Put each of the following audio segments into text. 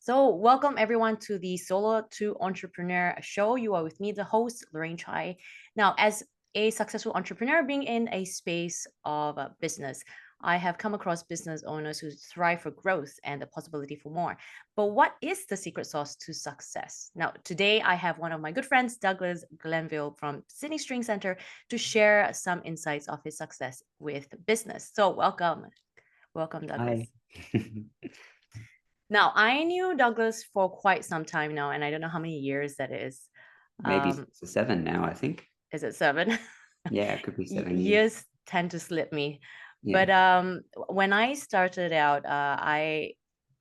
So, welcome everyone to the Solo to Entrepreneur show. You are with me, the host, Lorraine Chai. Now, as a successful entrepreneur, being in a space of business, I have come across business owners who thrive for growth and the possibility for more. But what is the secret sauce to success? Now, today I have one of my good friends, Douglas Glanville from Sydney String Center, to share some insights of his success with business. So, welcome, Douglas. Hi. Now, I knew Douglas for quite some time now, and I don't know how many years that is. Maybe Um, 7 now, I think. is it 7? Yeah, it could be 7 years. Years tend to slip me. Yeah. But when I started out, I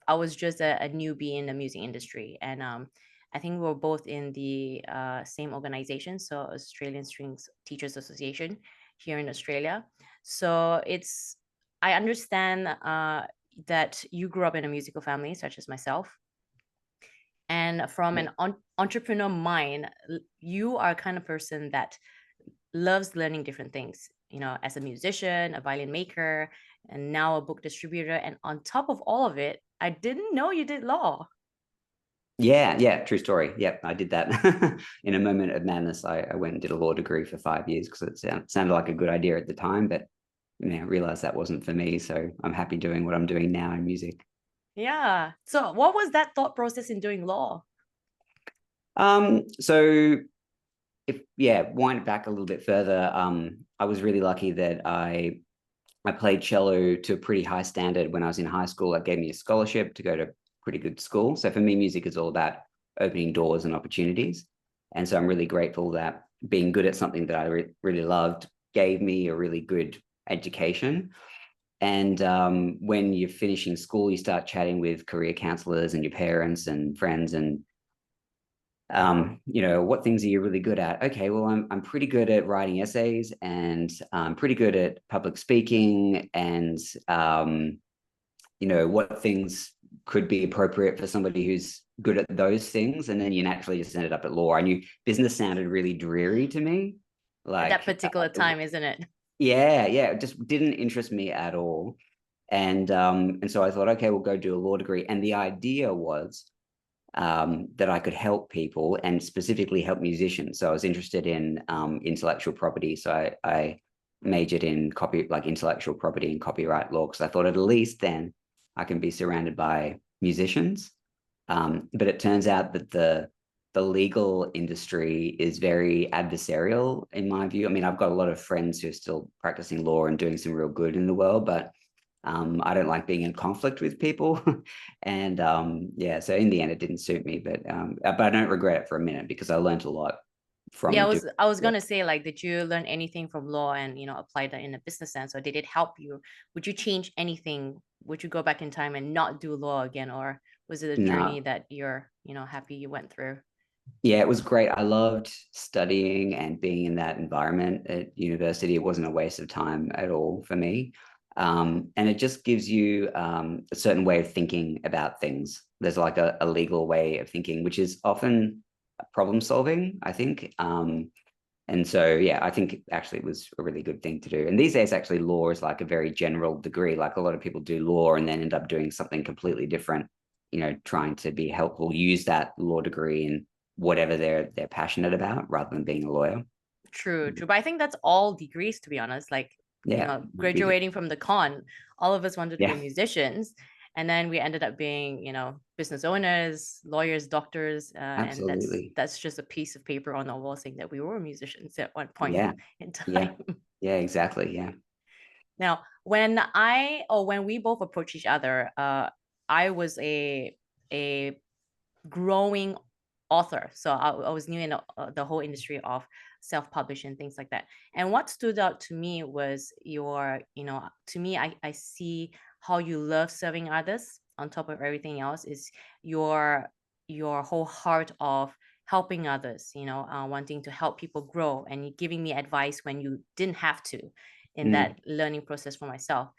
was just a newbie in the music industry, and I think we were both in the same organization, so Australian Strings Teachers Association here in Australia. So I understand that you grew up in a musical family, such as myself. And from Yeah. an entrepreneur mind, you are kind of person that loves learning different things, as a musician, a violin maker, and now a book distributor. And on top of all of it, I didn't know you did law. Yeah, true story. Yep, I did that in a moment of madness. I went and did a law degree for 5 years because sounded like a good idea at the time, but I realized that wasn't for me. So I'm happy doing what I'm doing now in music. Yeah. So what was that thought process in doing law? So wind it back a little bit further. I was really lucky that I played cello to a pretty high standard when I was in high school. That gave me a scholarship to go to pretty good school. So for me, music is all about opening doors and opportunities. And so I'm really grateful that being good at something that I really loved gave me a really good education. And when you're finishing school, you start chatting with career counselors and your parents and friends and what things are you really good at? Okay, well, I'm pretty good at writing essays, and I'm pretty good at public speaking, and what things could be appropriate for somebody who's good at those things. And then you naturally just ended up at law. I knew business sounded really dreary to me. At that Like, particular time, isn't it? yeah, it just didn't interest me at all. And so I thought, okay, we'll go do a law degree. And the idea was that I could help people and specifically help musicians. So I was interested in intellectual property. So I majored in intellectual property and copyright law because I thought at least then I can be surrounded by musicians. But it turns out that the legal industry is very adversarial in my view. I mean, I've got a lot of friends who are still practicing law and doing some real good in the world, but I don't like being in conflict with people. And so in the end, it didn't suit me, but I don't regret it for a minute because I learned a lot Yeah, from doing I was it. gonna say, like, did you learn anything from law and apply that in a business sense, or did it help you? Would you change anything? Would you go back in time and not do law again, or was it a journey No, that you're happy you went through? yeah, it was great. I loved studying and being in that environment at university. It wasn't a waste of time at all for me. And it just gives you a certain way of thinking about things. There's like a legal way of thinking, which is often problem solving, I think. And so, yeah, I think actually it was a really good thing to do. And these days, actually, law is like a very general degree. Like a lot of people do law and then end up doing something completely different, trying to be helpful, use that law degree in whatever they're passionate about rather than being a lawyer. True, true. But I think that's all degrees, to be honest. Like, Yeah, would be graduating from the con, all of us wanted to be yeah, musicians. And then we ended up being, business owners, lawyers, doctors, and absolutely. that's just a piece of paper on the wall saying that we were musicians at one point Yeah, in yeah, time. yeah, exactly. Yeah, Now, when we both approached each other, I was a growing author. So I was new in the whole industry of self-publishing, things like that. And what stood out to me was to me, I see how you love serving others on top of everything else is your whole heart of helping others, wanting to help people grow and giving me advice when you didn't have to in mm, that learning process for myself.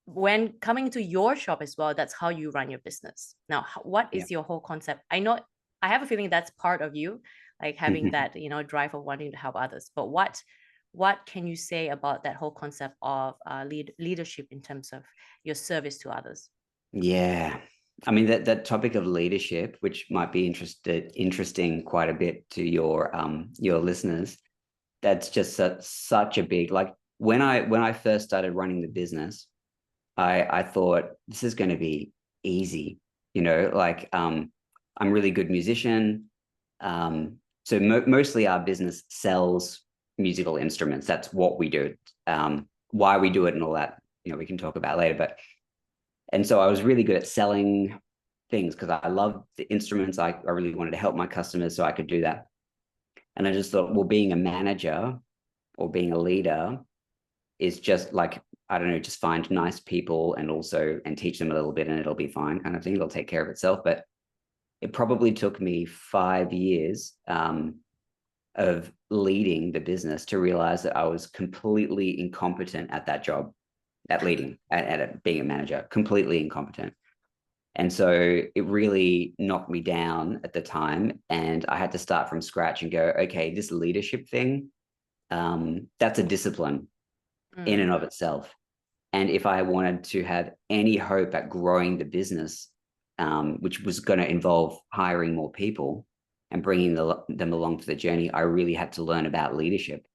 When coming to your shop as well, that's how you run your business. Now, what yeah. is your whole concept? I know, I have a feeling that's part of you, like having that, drive of wanting to help others. But what can you say about that whole concept of leadership in terms of your service to others? Yeah. I mean, that topic of leadership, which might be interesting quite a bit to your listeners, that's just such a big, like when I first started running the business, I thought this is going to be easy, like I'm a really good musician. So mostly our business sells musical instruments. That's what we do. Why we do it and all that, we can talk about later. And so I was really good at selling things because I love the instruments. I really wanted to help my customers so I could do that. And I just thought, well, being a manager or being a leader is just like, I don't know, just find nice people and teach them a little bit and it'll be fine kind of thing. It'll take care of itself. But it probably took me 5 years of leading the business to realize that I was completely incompetent at that job, at leading, at being a manager, completely incompetent. And so it really knocked me down at the time. And I had to start from scratch and go, okay, this leadership thing, that's a discipline in and of itself. And if I wanted to have any hope at growing the business, which was going to involve hiring more people and bringing them along for the journey, I really had to learn about leadership.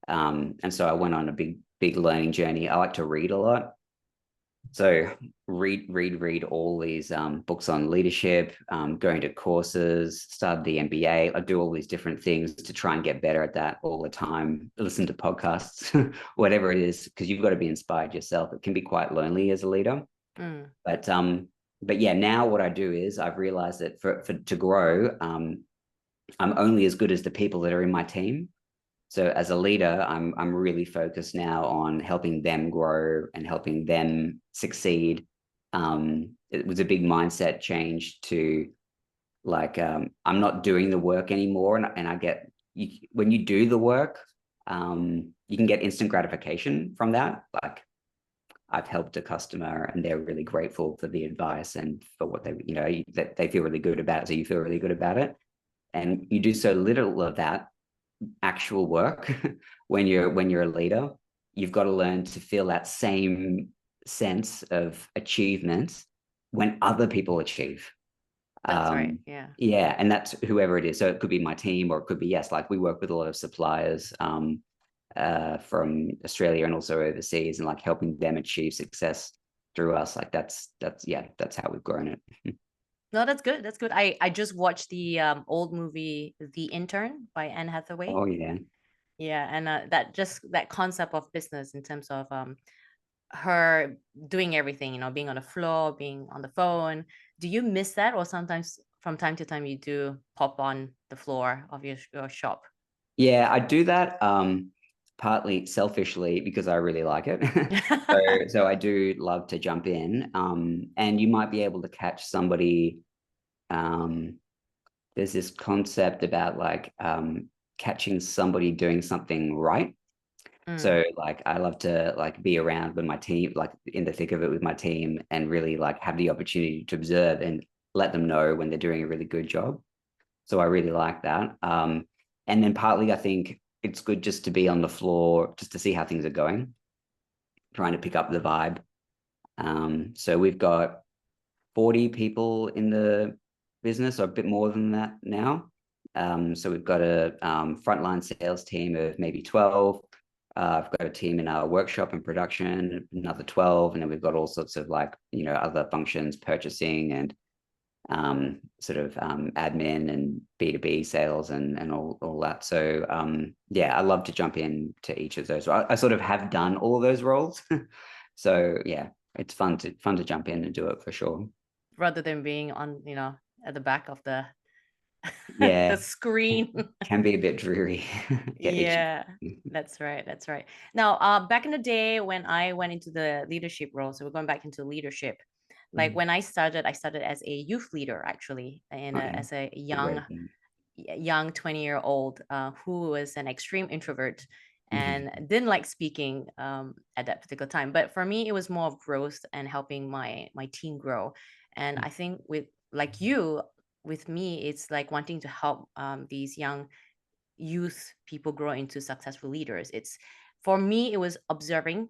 And so I went on a big learning journey. I like to read a lot. So read all these books on leadership, going to courses, started the MBA. I do all these different things to try and get better at that all the time. Listen to podcasts, whatever it is, because you've got to be inspired yourself. It can be quite lonely as a leader. But yeah, now what I do is I've realized that to grow, I'm only as good as the people that are in my team. So as a leader, I'm really focused now on helping them grow and helping them succeed. It was a big mindset change to like I'm not doing the work anymore, and I get when you do the work, you can get instant gratification from that. Like I've helped a customer and they're really grateful for the advice and for what that they feel really good about it. So you feel really good about it, and you do so little of that actual work when you're a leader. You've got to learn to feel that same sense of achievement when other people achieve. That's right. Yeah, and that's whoever it is. So it could be my team, or it could be, yes, like we work with a lot of suppliers from Australia and also overseas, and like helping them achieve success through us. Like that's how we've grown it. No, that's good. That's good. I just watched the old movie The Intern by Anne Hathaway. Oh yeah. Yeah, and that concept of business in terms of her doing everything, being on the floor, being on the phone. Do you miss that, or sometimes from time to time you do pop on the floor of your shop? Yeah, I do that partly selfishly because I really like it. So I do love to jump in. And you might be able to catch somebody. There's this concept about like catching somebody doing something right. So like I love to like be around with my team, like in the thick of it with my team, and really like have the opportunity to observe and let them know when they're doing a really good job. So I really like that. And then partly I think it's good just to be on the floor, just to see how things are going, trying to pick up the vibe. So we've got 40 people in the business, or a bit more than that now. So we've got a frontline sales team of maybe 12. I've got a team in our workshop and production, another 12, and then we've got all sorts of like, other functions, purchasing and sort of admin and B2B sales and all that. So yeah, I love to jump in to each of those. I sort of have done all of those roles. So yeah, it's fun to jump in and do it for sure. Rather than being on, at the back of the Yeah, the screen. can be a bit dreary. Get itchy. Yeah, that's right. That's right. Now, back in the day when I went into the leadership role, so we're going back into leadership. Like when I started as a youth leader, actually, Okay, as a good way to young 20-year-old who was an extreme introvert and didn't like speaking at that particular time. But for me, it was more of growth and helping my team grow. And I think with me, it's like wanting to help these young youth people grow into successful leaders. It's for me, it was observing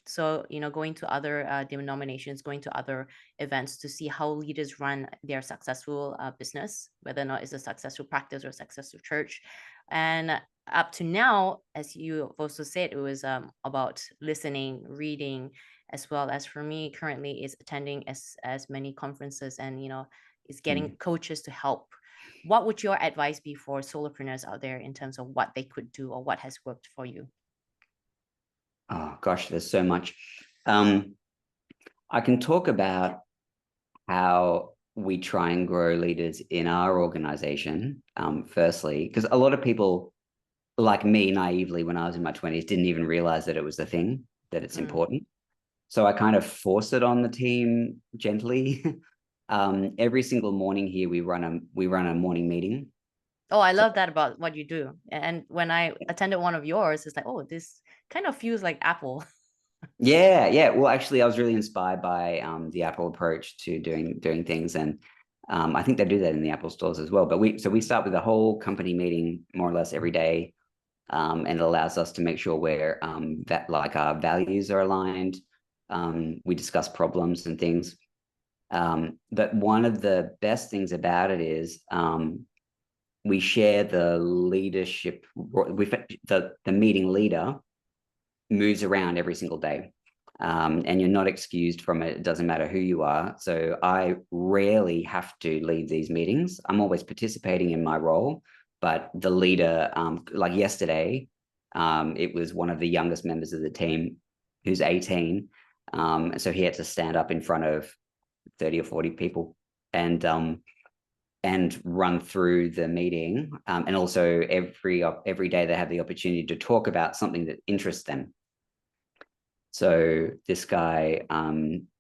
So, going to other denominations, going to other events to see how leaders run their successful business, whether or not it's a successful practice or a successful church. And up to now, as you also said, it was about listening, reading, as well as for me currently is attending as many conferences and, is getting coaches to help. What would your advice be for solopreneurs out there in terms of what they could do or what has worked for you? Oh gosh, there's so much. I can talk about how we try and grow leaders in our organization. Firstly, because a lot of people, like me, naively, when I was in my 20s, didn't even realize that it was the thing, that it's important. So I kind of force it on the team gently. Every single morning here, we run a morning meeting. Oh, I So love that about what you do. And when I attended one of yours, it's like, oh, this kind of feels like Apple. yeah. Well, actually, I was really inspired by the Apple approach to doing things, and I think they do that in the Apple stores as well. But we start with a whole company meeting more or less every day, and it allows us to make sure we're that like our values are aligned. We discuss problems and things. But one of the best things about it is we share the leadership. The meeting leader moves around every single day. And you're not excused from it. It doesn't matter who you are. So I rarely have to lead these meetings. I'm always participating in my role, but the leader, like yesterday, it was one of the youngest members of the team who's 18. So he had to stand up in front of 30 or 40 people and run through the meeting. And also every day they have the opportunity to talk about something that interests them. So this guy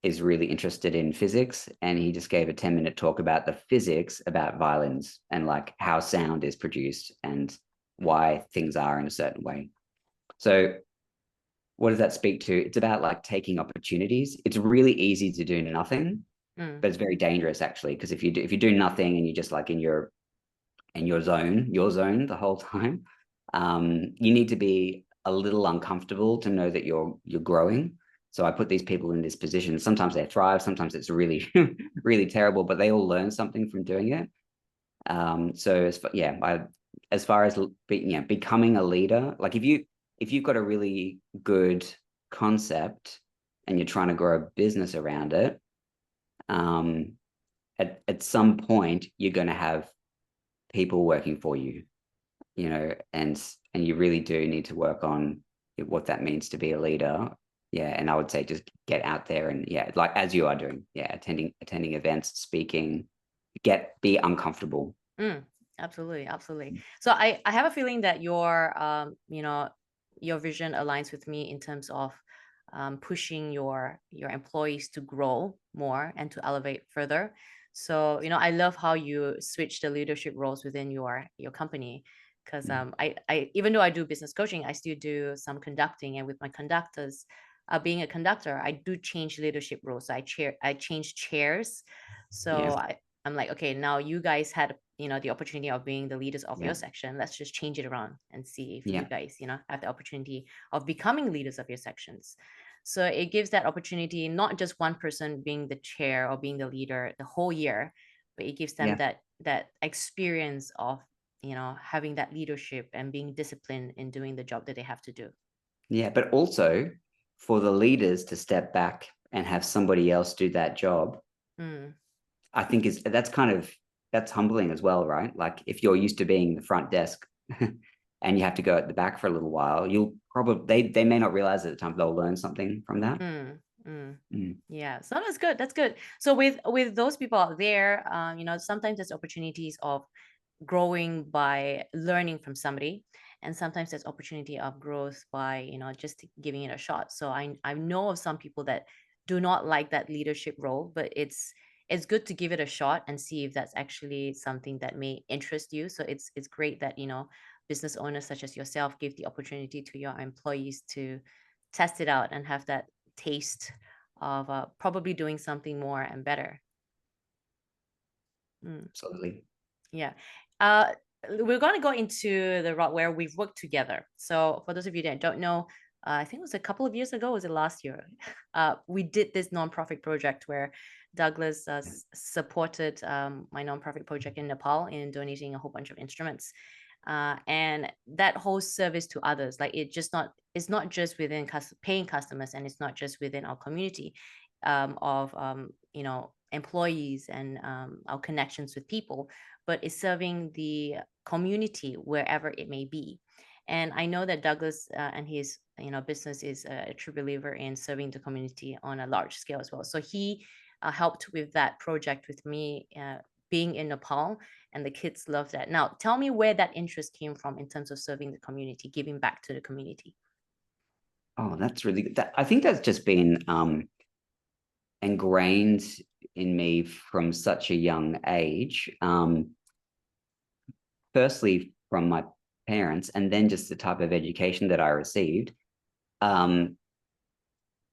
is really interested in physics, and he just gave a 10-minute talk about the physics about violins and like how sound is produced and why things are in a certain way. So what does that speak to? It's about like taking opportunities. It's really easy to do nothing, but it's very dangerous actually, because if you do nothing and you're just like in your zone the whole time, you need to be a little uncomfortable to know that you're growing. So I put these people in this position. Sometimes they thrive, sometimes it's really really terrible, but they all learn something from doing it. So as far as becoming a leader, like if you've got a really good concept and you're trying to grow a business around it, at some point you're going to have people working for you, and you really do need to work on what that means to be a leader. And I would say just get out there and like as you are doing, attending events, speaking, be uncomfortable. Absolutely. So I have a feeling that your vision aligns with me in terms of pushing your employees to grow more and to elevate further. So, I love how you switch the leadership roles within your company. Because I even though I do business coaching, I still do some conducting, and with my conductors, being a conductor, I do change leadership roles. So I change chairs. So Yeah. I'm like, okay, now you guys had the opportunity of being the leaders of Yeah. your section. Let's just change it around and see if you Yeah. guys have the opportunity of becoming leaders of your sections. So it gives that opportunity, not just one person being the chair or being the leader the whole year, but it gives them Yeah. that experience of having that leadership and being disciplined in doing the job that they have to do. Yeah. But also for the leaders to step back and have somebody else do that job, I think that's humbling as well, right? Like if you're used to being the front desk and you have to go at the back for a little while, you'll probably they may not realize at the time they'll learn something from that. Yeah, so that's good. That's good. So with those people out there, sometimes there's opportunities of growing by learning from somebody, and sometimes there's opportunity of growth by just giving it a shot. So I know of some people that do not like that leadership role, but it's good to give it a shot and see if that's actually something that may interest you. So it's great that business owners such as yourself give the opportunity to your employees to test it out and have that taste of probably doing something more and better. Absolutely. Yeah. We're going to go into the route where we've worked together. So for those of you that don't know, I think it was a couple of years ago, was it last year? We did this nonprofit project where Douglas supported my nonprofit project in Nepal in donating a whole bunch of instruments. And that whole service to others, like it's not just within paying customers, and it's not just within our community of employees and our connections with people, but it's serving the community wherever it may be. And I know that Douglas and his business is a true believer in serving the community on a large scale as well. So he helped with that project with me being in Nepal, and the kids love that. Now, tell me where that interest came from in terms of serving the community, giving back to the community. Oh, that's really good. I think that's just been ingrained in me from such a young age. Firstly, from my parents, and then just the type of education that I received.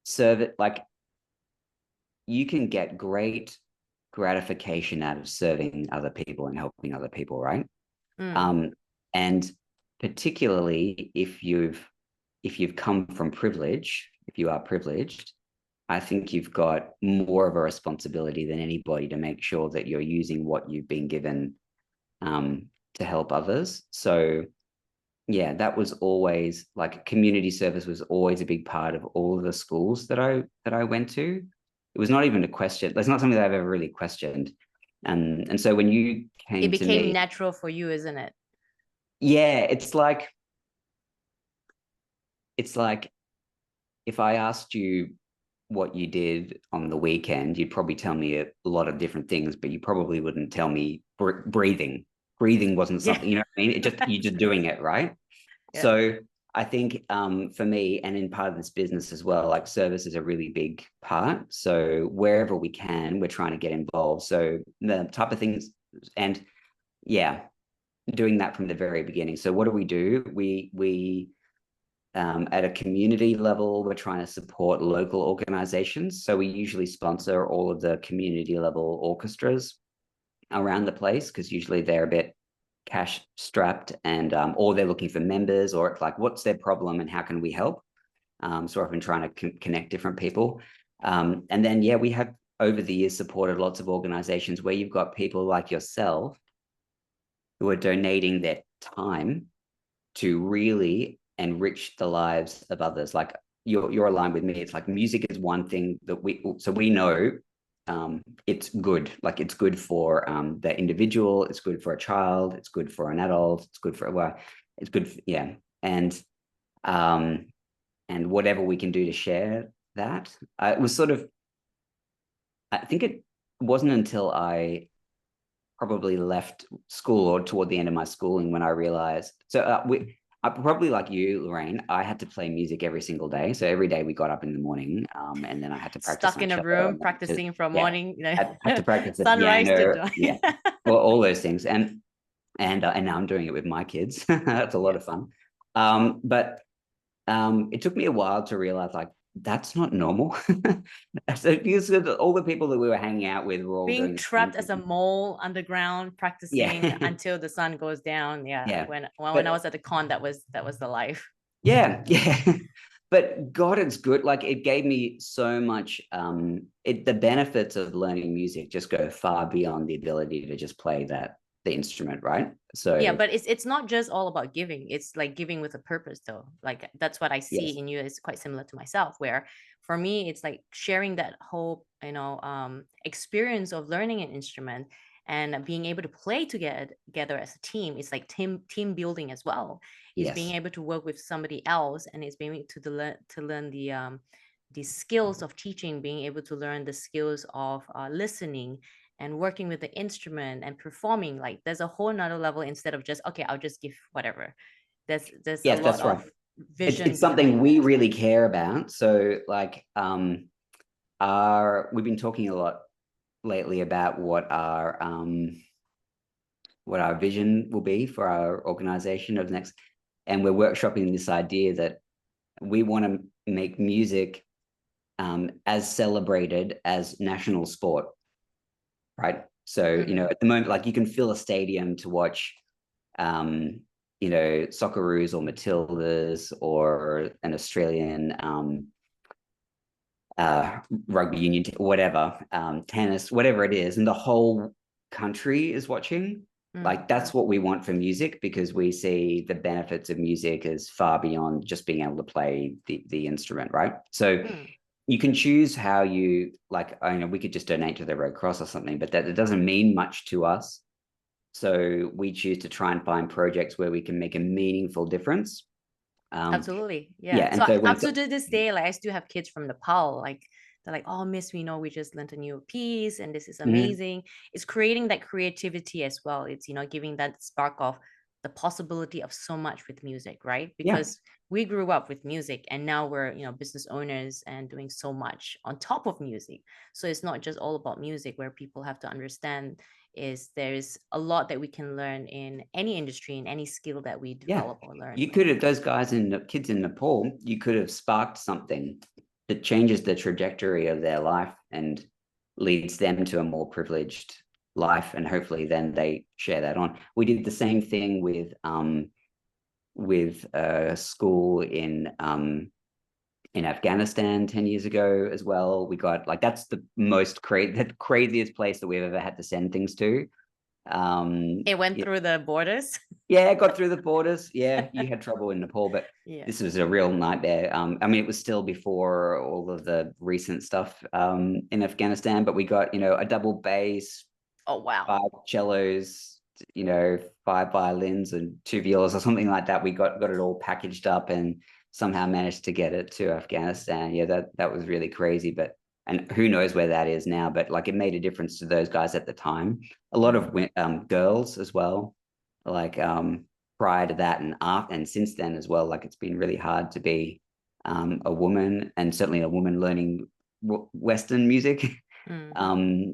Serve it like you can get great gratification out of serving other people and helping other people, right? And particularly if you've come from privilege, if you are privileged, I think you've got more of a responsibility than anybody to make sure that you're using what you've been given to help others. So yeah, that was always like community service was always a big part of all of the schools that I went to. It was not even a question. That's not something that I've ever really questioned. And so when you It came to became me, natural for you, isn't it? yeah, it's like if I asked you what you did on the weekend, you'd probably tell me a lot of different things, but you probably wouldn't tell me breathing. Breathing wasn't Yeah. something, you know what I mean? You're just doing it, right? Yeah. So I think for me, and in part of this business as well, like service is a really big part. So wherever we can, we're trying to get involved. So the type of things, and yeah, doing that from the very beginning. So what do? We at a community level, we're trying to support local organizations. So we usually sponsor all of the community level orchestras around the place, because usually they're a bit cash strapped, and or they're looking for members, or it's like, what's their problem and how can we help? So I've been trying to connect different people. And then, yeah, we have over the years supported lots of organizations where you've got people like yourself who are donating their time to really enrich the lives of others. Like you're aligned with me. It's like music is one thing that we know it's good. Like it's good for the individual, it's good for a child, it's good for an adult, it's good for, well, it's good for, yeah. And whatever we can do to share that. It was sort of, I think it wasn't until I probably left school or toward the end of my schooling when I realized, so I probably like you, Lorraine, I had to play music every single day. So every day we got up in the morning, and then I had to practice Stuck my in a cello. room practicing from Yeah, morning, had to practice the sunrise to piano. dawn. Yeah, well, all those things. And now I'm doing it with my kids. That's a lot of fun. But it took me a while to realize, like, that's not normal. So because all the people that we were hanging out with were all Being doing the same trapped as a thing. mole underground practicing Yeah. until the sun goes down. Yeah. Yeah. When I But was at the con, that was the life. yeah, yeah. But God, it's good. Like it gave me so much. The benefits of learning music just go far beyond the ability to just play the instrument, right? Yeah, So but it's not just all about giving. It's like giving with a purpose, though. Like that's what I yes, see in you is quite similar to myself, where for me it's like sharing that whole experience of learning an instrument and being able to play together as a team. It's like team building as well. Is being yes, able to work with somebody else, and it's being able to learn the skills of teaching, being able to learn the skills of listening and working with the instrument and performing. Like there's a whole nother level, instead of just, okay, I'll just give whatever. There's a yes, lot that's right. of vision It's something behind we that. really care about. So like we've been talking a lot lately about what our vision will be for our organization of next, and we're workshopping this idea that we want to make music as celebrated as national sport, right? So, Mm-hmm. at the moment, like you can fill a stadium to watch you know, Socceroos or Matildas or an Australian rugby union, whatever, tennis, whatever it is, and the whole country is watching. Like that's what we want for music, because we see the benefits of music as far beyond just being able to play the instrument, right? So you can choose how you like. I know we could just donate to the Red Cross or something, but that it doesn't mean much to us. So we choose to try and find projects where we can make a meaningful difference. Absolutely. Yeah, Yeah. and So so when up to this day, like I still have kids from Nepal. Like they're like, oh, Miss, we know we just learned a new piece and this is amazing. It's creating that creativity as well. It's, giving that spark of the possibility of so much with music, right? yeah, Because we grew up with music and now we're, business owners and doing so much on top of music. So it's not just all about music, where people have to understand is there's a lot that we can learn in any industry, in any skill that we yeah, develop or learn. you could have, those guys in the kids in Nepal, you could have sparked something that changes the trajectory of their life and leads them to a more privileged life, and hopefully then they share that on. We did the same thing with a school in Afghanistan 10 years ago as well. We got like, that's the craziest place that we've ever had to send things to. It went through the borders. Yeah, got through the borders. Yeah, you had trouble in Nepal, but Yeah. this was a real nightmare. I mean, it was still before all of the recent stuff in Afghanistan, but we got, a double bass, Oh wow. 5 cellos, 5 violins and 2 violas or something like that. We got it all packaged up and somehow managed to get it to Afghanistan. Yeah, that was really crazy, and who knows where that is now, but like it made a difference to those guys at the time. A lot of girls as well, like prior to that and since then as well. Like it's been really hard to be a woman, and certainly a woman learning Western music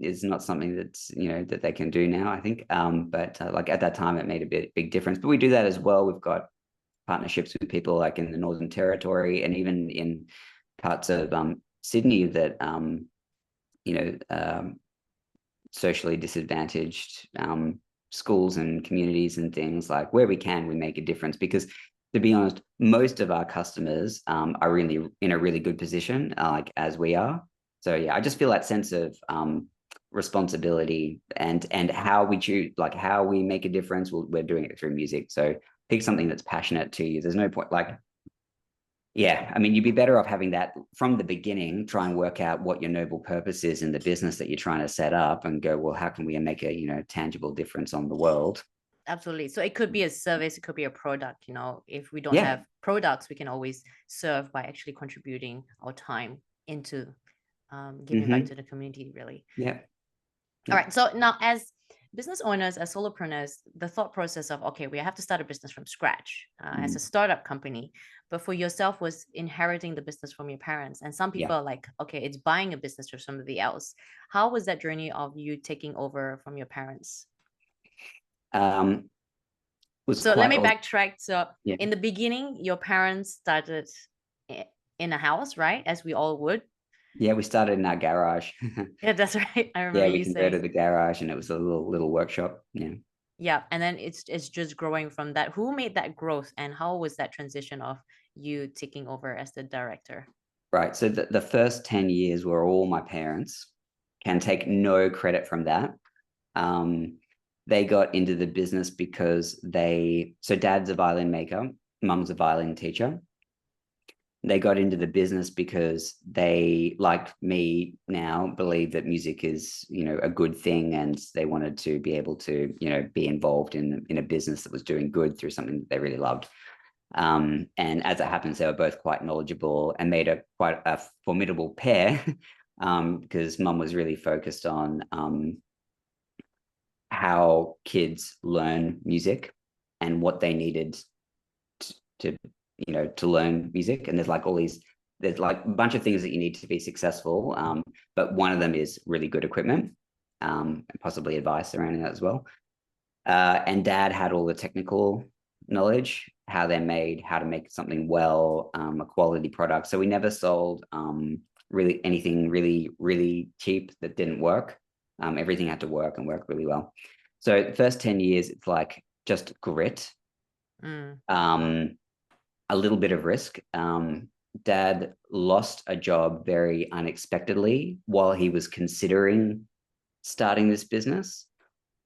is not something that's that they can do now, I think. But like at that time, it made a big difference. But we do that as well. We've got partnerships with people like in the Northern Territory and even in parts of Sydney that socially disadvantaged schools and communities and things. Like where we can, we make a difference, because to be honest, most of our customers are really in a really good position, like as we are. So yeah, I just feel that sense of responsibility and how we choose, like how we make a difference. We're doing it through music. So pick something that's passionate to you. There's no point, like, yeah, I mean, you'd be better off having that from the beginning. Try and work out what your noble purpose is in the business that you're trying to set up, and go, well, how can we make a tangible difference on the world? Absolutely. So it could be a service, it could be a product. If we don't Yeah. have products, we can always serve by actually contributing our time into giving back to the community, really. Yeah. All right. So now, as business owners, as solopreneurs, the thought process of, okay, we have to start a business from scratch as a startup company, but for yourself was inheriting the business from your parents. And some people are like, okay, it's buying a business from somebody else. How was that journey of you taking over from your parents? So let me backtrack. So in the beginning, your parents started in a house, right? As we all would. Yeah, we started in our garage. Yeah, that's right. I remember we you saying. converted the garage, and it was a little workshop. Yeah. Yeah, and then it's just growing from that. Who made that growth, and how was that transition of you taking over as the director? Right. So the first 10 years were all my parents. Can take no credit from that. They got into the business because so dad's a violin maker, mum's a violin teacher. They got into the business because they, like me now, believe that music is, a good thing, and they wanted to be able to, be involved in a business that was doing good through something that they really loved. And as it happens, they were both quite knowledgeable and made quite a formidable pair, because mum was really focused on how kids learn music and what they needed to learn music. And there's like a bunch of things that you need to be successful, but one of them is really good equipment, and possibly advice around that as well. And dad had all the technical knowledge, how they're made, how to make something well, a quality product. So we never sold really anything really cheap that didn't work. Everything had to work and work really well. So the first 10 years, it's like just grit Mm. A little bit of risk. Dad lost a job very unexpectedly while he was considering starting this business.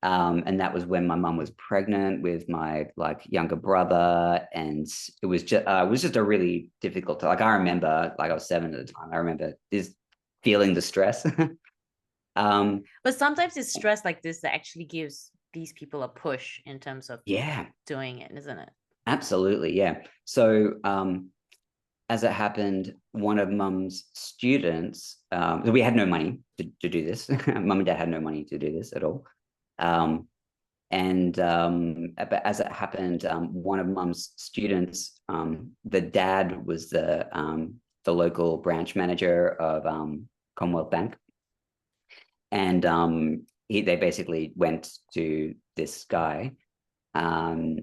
And that was when my mum was pregnant with my like younger brother, and it was just a really difficult like I remember, like I was 7 at the time. I remember this feeling the stress. But sometimes it's stress like this that actually gives these people a push in terms of Yeah, doing it, isn't it? absolutely. Yeah. So as it happened, one of mum's students, so we had no money to do this. Mum and dad had no money to do this at all. But as it happened, one of mum's students, the dad was the local branch manager of Commonwealth Bank. And they basically went to this guy and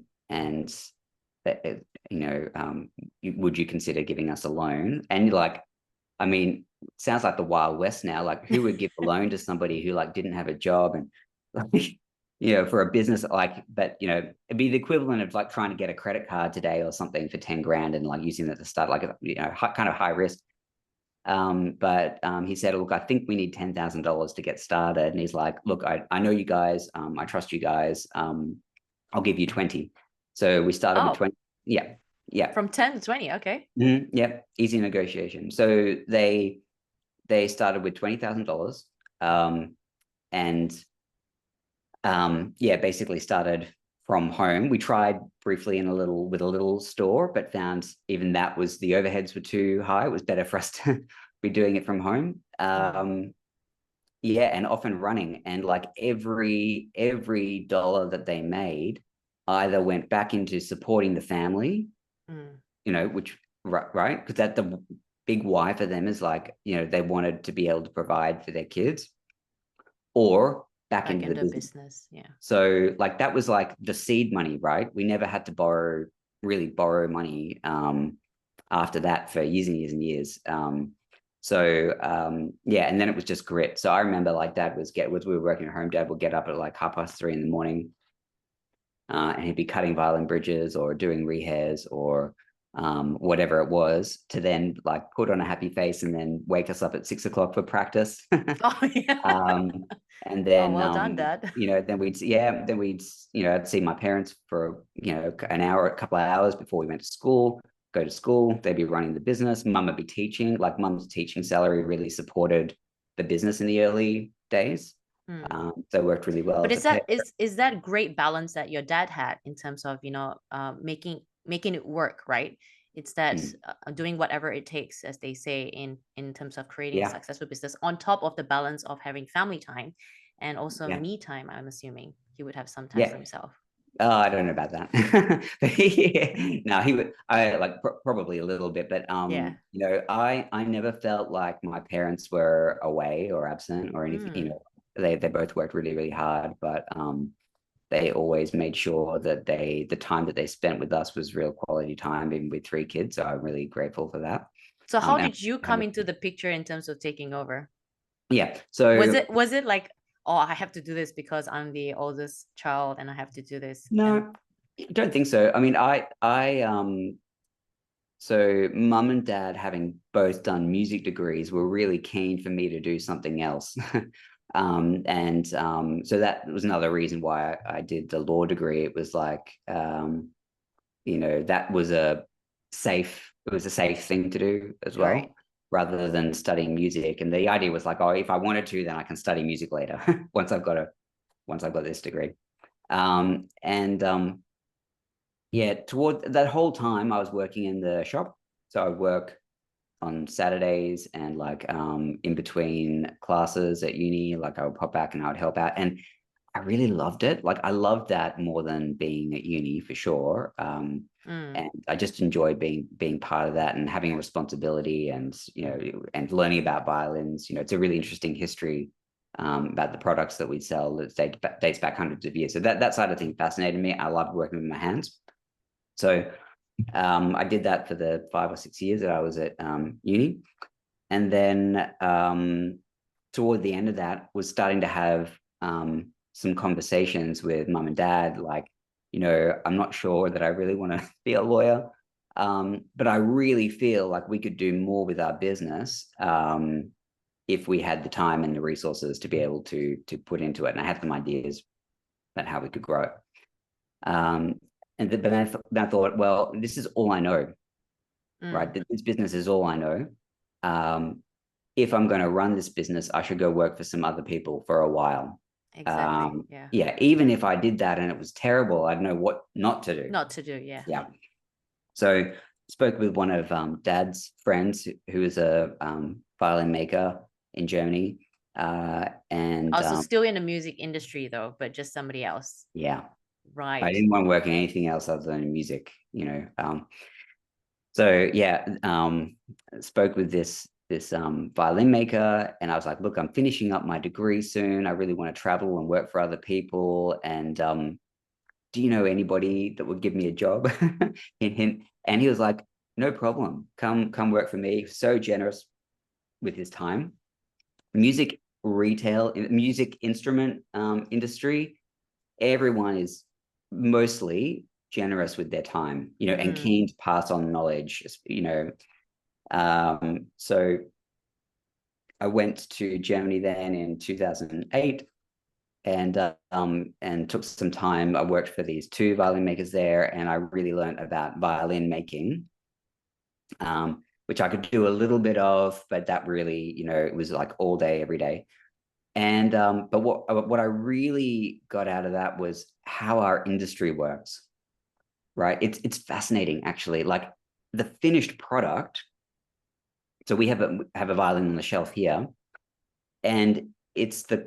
would you consider giving us a loan? And like, I mean, sounds like the Wild West now. Like, who would give a loan to somebody who like didn't have a job and like, for a business like, but it'd be the equivalent of like trying to get a credit card today or something for 10 grand and like using that to start like kind of high risk. But he said, look, I think we need $10,000 to get started. And he's like, look, I know you guys. I trust you guys. I'll give you 20. So we started with 20. Yeah. Yeah. From 10 to 20. Okay. Yeah. Easy negotiation. So they started with $20,000. Basically started from home. We tried briefly with a little store, but found even that was the overheads were too high. It was better for us to be doing it from home. And often running, and like every dollar that they made either went back into supporting the family, which right, because that the big why for them is like, they wanted to be able to provide for their kids, or back into the business. Yeah. So like that was like the seed money, right? We never had to borrow money after that for years and years and years. And then it was just grit. So I remember like Dad we were working at home, Dad would get up at like 3:30 in the morning, and he'd be cutting violin bridges or doing rehairs or whatever it was, to then like put on a happy face and then wake us up at 6 o'clock for practice. Oh yeah. And then well done, Dad. I'd see my parents for an hour, a couple of hours before we went to school. Go to school, they'd be running the business. Mum would be teaching. Like mum's teaching salary really supported the business in the early days. So it worked really well. But is that great balance that your dad had in terms of making it work, right? It's that doing whatever it takes, as they say, in terms of creating a successful business, on top of the balance of having family time and also me time. I'm assuming he would have some time for himself. Oh, I don't know about that. No, he would. I like probably a little bit, but I never felt like my parents were away or absent or anything. They both worked really, really hard, but they always made sure that the time that they spent with us was real quality time, even with 3 kids. So I'm really grateful for that. So how did you come into the picture in terms of taking over? Yeah. So was it like, oh, I have to do this because I'm the oldest child and I have to do this? No, I don't think so. I mean, so mum and dad, having both done music degrees, were really keen for me to do something else. So that was another reason why I did the law degree. It was like, that was a safe thing to do as well, right, rather than studying music. And the idea was like, oh, if I wanted to, then I can study music later once I've got this degree. Toward that whole time I was working in the shop. So I would work on Saturdays and like in between classes at uni, like I would pop back and I would help out. And I really loved it. Like I loved that more than being at uni for sure. And I just enjoyed being part of that and having a responsibility and, and learning about violins. It's a really interesting history about the products that we sell that dates back hundreds of years. So that side of things fascinated me. I loved working with my hands. So I did that for the 5 or 6 years that I was at uni. And then toward the end of that was starting to have some conversations with mum and dad, like, I'm not sure that I really want to be a lawyer. But I really feel like we could do more with our business if we had the time and the resources to be able to put into it. And I had some ideas about how we could grow it. But then I thought, well, this is all I know, right? This business is all I know. If I'm going to run this business, I should go work for some other people for a while. Exactly. Yeah. Even if I did that and it was terrible, I'd know what not to do. Not to do. Yeah. Yeah. So spoke with one of Dad's friends who is a violin maker in Germany. And also still in the music industry though, but just somebody else. Yeah. Right. I didn't want to work in anything else other than music, So yeah, spoke with this violin maker, and I was like, look, I'm finishing up my degree soon. I really want to travel and work for other people. And do you know anybody that would give me a job? And he was like, no problem. Come work for me. So generous with his time. Music retail, music instrument industry, everyone is mostly generous with their time, and keen to pass on knowledge, So I went to Germany then in 2008 and took some time. I worked for these two violin makers there, and I really learned about violin making, which I could do a little bit of, but that really, it was like all day, every day. And but what I really got out of that was how our industry works, right? It's fascinating, actually. Like the finished product. So we have a violin on the shelf here, and it's the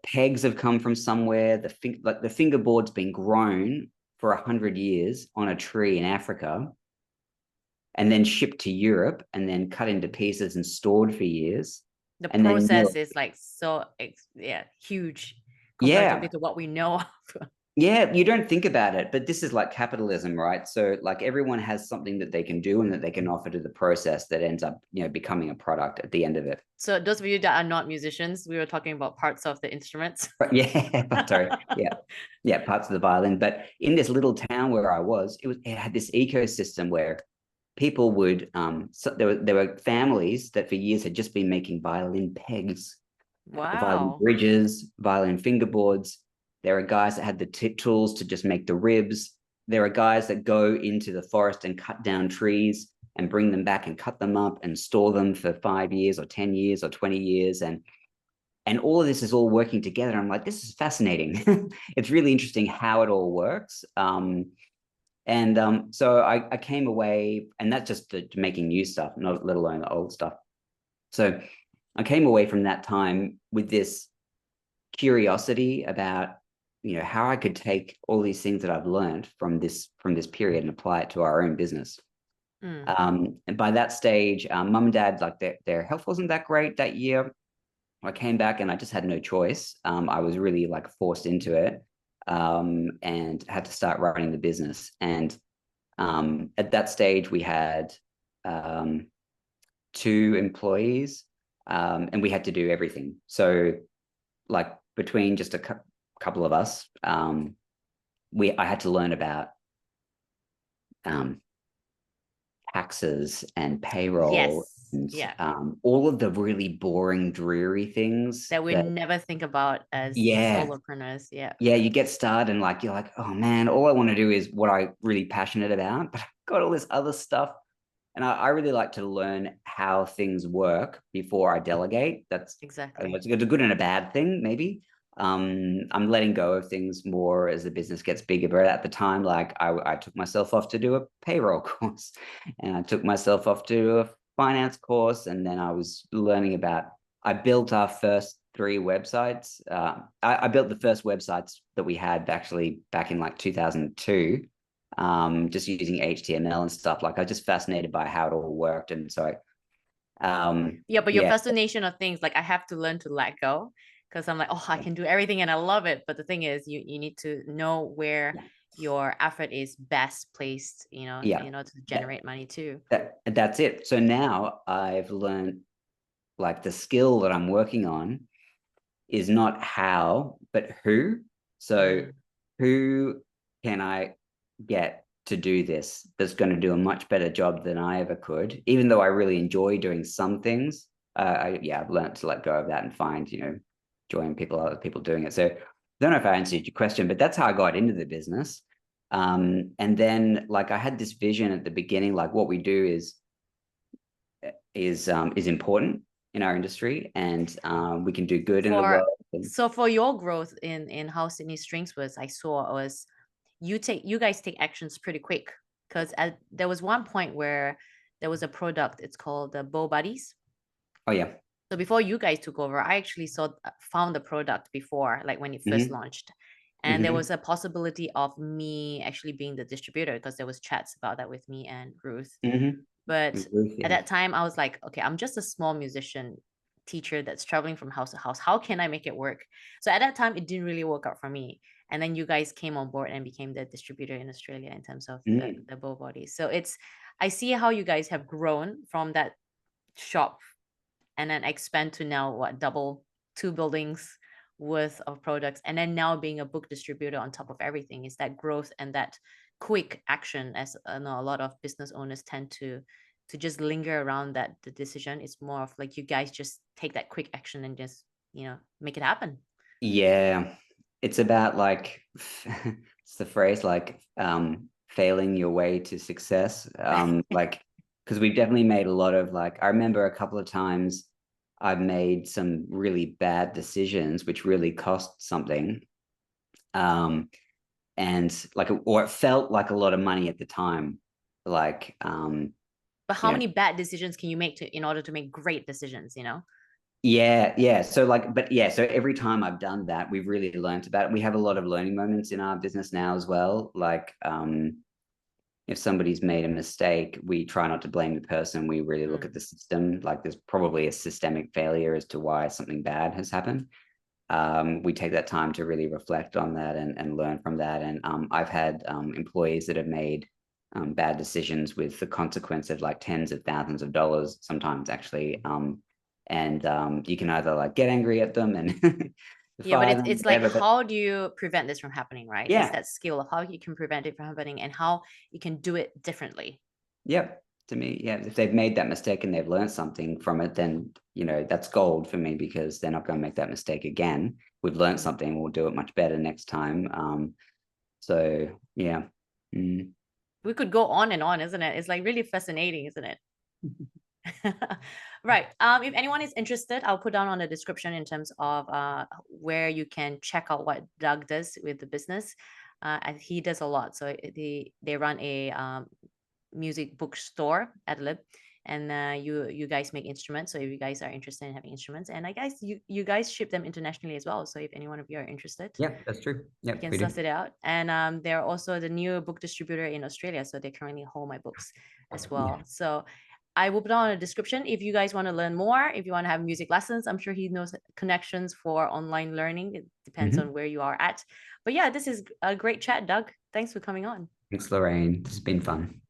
pegs have come from somewhere. The fingerboard's been grown for 100 years on a tree in Africa, and then shipped to Europe, and then cut into pieces and stored for years. The and process is like so huge comparatively to what we know of. Yeah, you don't think about it, but this is like capitalism, right? So like everyone has something that they can do and that they can offer to the process that ends up, becoming a product at the end of it. So those of you that are not musicians, we were talking about parts of the instruments. Yeah, sorry. Yeah, parts of the violin. But in this little town where I was, it had this ecosystem where people would so there were families that for years had just been making violin pegs, violin Wow. bridges, violin fingerboards. There are guys that had the tools to just make the ribs. There are guys that go into the forest and cut down trees and bring them back and cut them up and store them for 5 years or 10 years or 20 years. And all of this is all working together. I'm like, this is fascinating. It's really interesting how it all works. So I came away, and that's just making new stuff, not let alone the old stuff. So I came away from that time with this curiosity about, how I could take all these things that I've learned from this period and apply it to our own business. And by that stage, mum and dad, like their health wasn't that great that year. I came back and I just had no choice. I was really like forced into it, and had to start running the business. And at that stage, we had 2 employees, and we had to do everything. So like between just a couple of us, I had to learn about taxes and payroll. Yes. And all of the really boring, dreary things that we never think about as solopreneurs. Yeah, you get started and you're like, oh man, all I want to do is what I'm really passionate about, but I've got all this other stuff. And I really like to learn how things work before I delegate. That's exactly. It's a good and a bad thing, maybe. I'm letting go of things more as the business gets bigger. But at the time, I took myself off to do a payroll course, and I took myself off to do a finance course, and then I was learning about. I built our first 3 websites. I built the first websites that we had actually back in 2002. Just using HTML and stuff. I was just fascinated by how it all worked. And so but your fascination of things, I have to learn to let go, because I'm like, oh, I can do everything and I love it. But the thing is, you need to know where your effort is best placed, in order to generate money too. That's it. So now I've learned the skill that I'm working on is not how, but who. So Mm. who can I get to do this that's going to do a much better job than I ever could, even though I really enjoy doing some things. I've learned to let go of that and find, joy in other people doing it. So I don't know if I answered your question, but that's how I got into the business. And then like I had this vision at the beginning, like what we do is important in our industry, and we can do good in the For world. And, so for your growth in how Sydney Strings was, I saw was you guys take actions pretty quick, because there was one point where there was a product, it's called the Bow Buddies. oh yeah. So before you guys took over, I actually found the product before, like when it first Mm-hmm. launched. And there Mm-hmm. was a possibility of me actually being the distributor, because there was chats about that with me and Ruth. Mm-hmm. But at Yeah. that time, I was like, okay, I'm just a small musician teacher that's traveling from house to house. How can I make it work? So at that time, it didn't really work out for me. And then you guys came on board and became the distributor in Australia in terms of Mm. the bow body. So I see how you guys have grown from that shop and then expand to now what, double, 2 buildings worth of products, and then now being a book distributor on top of everything. Is that growth and that quick action, as I know a lot of business owners tend to just linger around that the decision. It's more of like you guys just take that quick action and just make it happen. Yeah, it's about like it's the phrase like failing your way to success. Like because we've definitely made a lot of like I remember a couple of times I've made some really bad decisions which really cost something. Um, and like or it felt like a lot of money at the time. Like But how you know, many bad decisions can you make in order to make great decisions, yeah. So like, but yeah, so every time I've done that, we've really learned about it. We have a lot of learning moments in our business now as well. Like, if somebody's made a mistake, we try not to blame the person. We really look Mm. at the system. Like, there's probably a systemic failure as to why something bad has happened. We take that time to really reflect on that and learn from that. And I've had employees that have made bad decisions with the consequence of like tens of thousands of dollars sometimes actually. And you can either like get angry at them and Yeah, but fire them, it's like, whatever. But how do you prevent this from happening, right? It's yeah, that skill of how you can prevent it from happening and how you can do it differently. yep. To me, yeah, if they've made that mistake and they've learned something from it, then that's gold for me because they're not going to make that mistake again. We've learned Mm. something, we'll do it much better next time. So yeah. Mm. We could go on and on, isn't it? It's like really fascinating, isn't it? Right. If anyone is interested, I'll put down on the description in terms of where you can check out what Doug does with the business. And he does a lot. So they run a music bookstore at Lib, and you guys make instruments. So if you guys are interested in having instruments, and I guess you guys ship them internationally as well. So if any one of you are interested, Yeah, that's true. Yeah, you can we do. suss it out. And they're also the new book distributor in Australia, so they currently hold my books as Yeah. well. So I will put on a description if you guys want to learn more. If you want to have music lessons, I'm sure he knows connections for online learning. It depends Mm-hmm. on where you are at. But yeah, this is a great chat, Doug. Thanks for coming on. Thanks, Lorraine. This has been fun.